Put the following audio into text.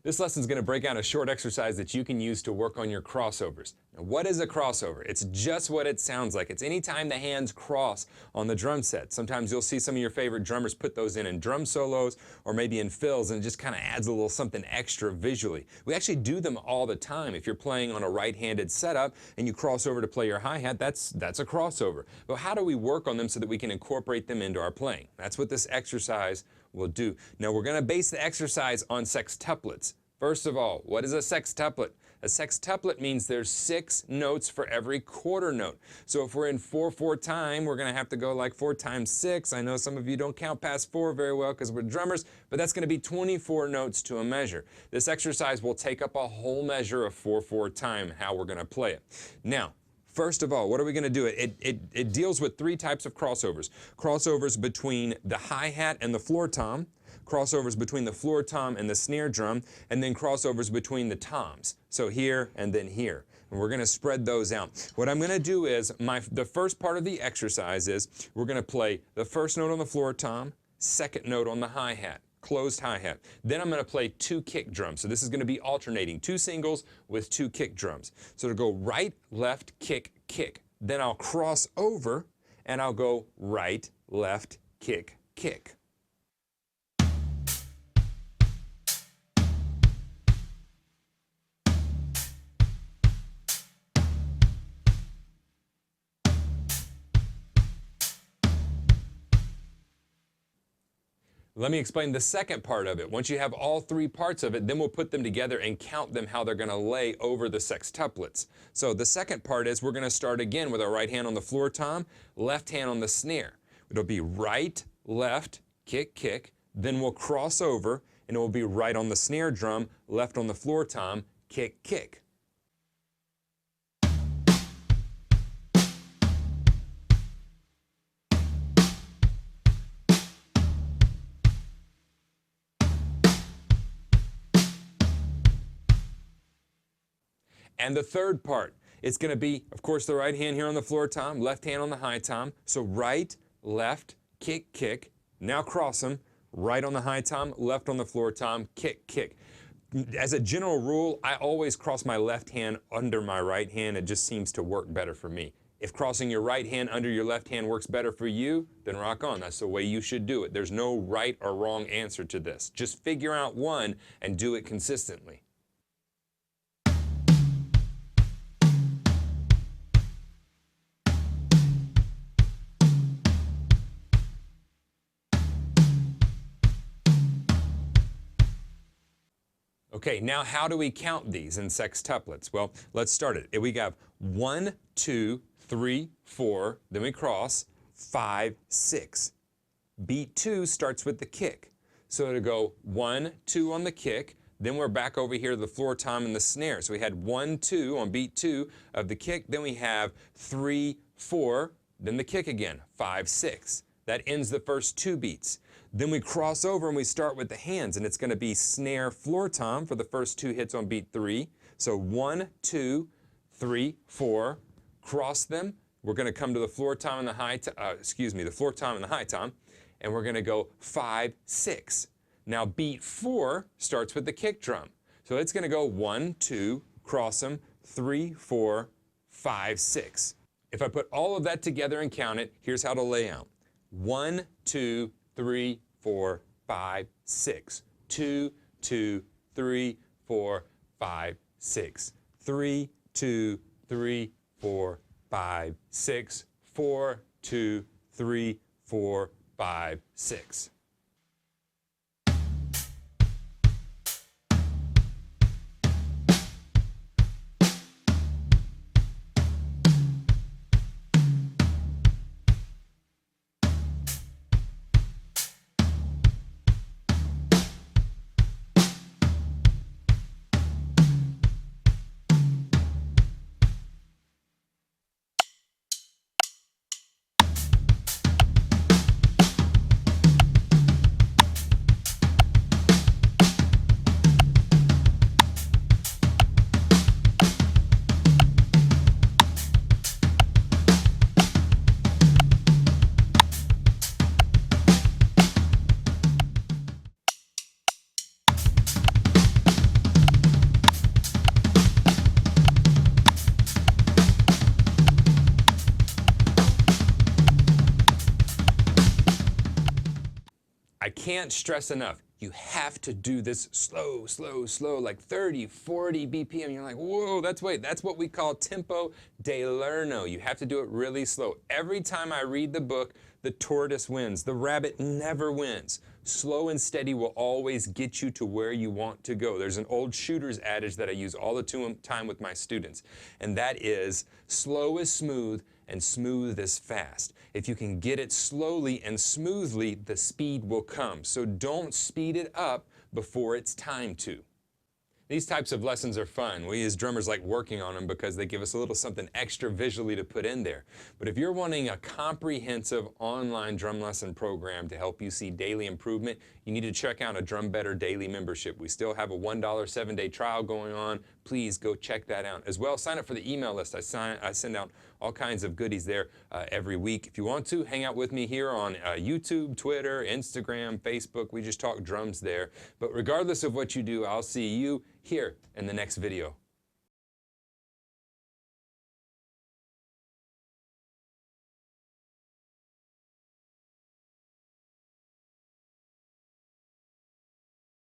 This lesson is going to break down a short exercise that you can use to work on your crossovers. Now, what is a crossover? It's just what it sounds like. It's anytime the hands cross on the drum set. Sometimes you'll see some of your favorite drummers put those in drum solos or maybe in fills, and it just kind of adds a little something extra visually. We actually do them all the time. If you're playing on a right-handed setup and you cross over to play your hi-hat, that's a crossover. But how do we work on them so that we can incorporate them into our playing? That's what this exercise will do. Now we're going to base the exercise on sextuplets. First of all, what is a sextuplet? A sextuplet means there's 6 notes for every quarter note. So if we're in 4/4 time, we're going to have to go like 4 times 6. I know some of you don't count past 4 very well because we're drummers, but that's going to be 24 notes to a measure. This exercise will take up a whole measure of 4/4 time, how we're going to play it. Now, first of all, what are we going to do? It deals with 3 types of crossovers. Crossovers between the hi-hat and the floor tom, crossovers between the floor tom and the snare drum, and then crossovers between the toms. So here and then here. And we're going to spread those out. What I'm going to do is, the first part of the exercise is, we're going to play the first note on the floor tom, second note on the hi-hat. Closed hi-hat. Then I'm going to play 2 kick drums. So this is going to be alternating 2 singles with 2 kick drums. So to go right, left, kick, kick. Then I'll cross over and I'll go right, left, kick, kick. Let me explain the second part of it. Once you have all 3 parts of it, then we'll put them together and count them how they're going to lay over the sextuplets. So the second part is we're going to start again with our right hand on the floor tom, left hand on the snare. It'll be right, left, kick, kick. Then we'll cross over and it will be right on the snare drum, left on the floor tom, kick, kick. And the third part, it's going to be, of course, the right hand here on the floor tom, left hand on the high tom. So right, left, kick, kick. Now cross them. Right on the high tom, left on the floor tom, kick, kick. As a general rule, I always cross my left hand under my right hand. It just seems to work better for me. If crossing your right hand under your left hand works better for you, then rock on. That's the way you should do it. There's no right or wrong answer to this. Just figure out one and do it consistently. Okay, now how do we count these in sextuplets? Well, let's start it. We have 1, 2, 3, 4, then we cross, 5, 6. Beat 2 starts with the kick. So it'll go 1, 2 on the kick, then we're back over here to the floor tom and the snare. So we had 1, 2 on beat 2 of the kick, then we have 3, 4, then the kick again, 5, 6. That ends the first 2 beats. Then we cross over and we start with the hands, and it's going to be snare, floor tom for the first 2 hits on beat 3. So 1, 2, 3, 4. Cross them. We're going to come to the floor tom and the the floor tom and the high tom, and we're going to go 5, 6. Now beat 4 starts with the kick drum. So it's going to go 1, 2, cross them, 3, 4, 5, 6. If I put all of that together and count it, here's how to lay out. 1, 2, 3, 4, 5, 6. 2, 2, 3, 4, 5, 6. 3, 2, 3, 4, 5, 6. 4, 2, 3, 4, 5, 6. can't stress enough, you have to do this slow, slow, slow, like 30, 40 BPM. You're like, whoa, that's what we call tempo de lerno. You have to do it really slow. Every time I read the book, the tortoise wins. The rabbit never wins. Slow and steady will always get you to where you want to go. There's an old shooter's adage that I use all the time with my students, and that is, slow is smooth and smooth is fast. If you can get it slowly and smoothly, the speed will come. So don't speed it up before it's time to. These types of lessons are fun. We as drummers like working on them because they give us a little something extra visually to put in there. But if you're wanting a comprehensive online drum lesson program to help you see daily improvement, you need to check out a Drum Better Daily membership. We still have a $1 7-day trial going on. Please go check that out. As well, sign up for the email list. I send out all kinds of goodies there every week. If you want to, hang out with me here on YouTube, Twitter, Instagram, Facebook. We just talk drums there. But regardless of what you do, I'll see you here in the next video.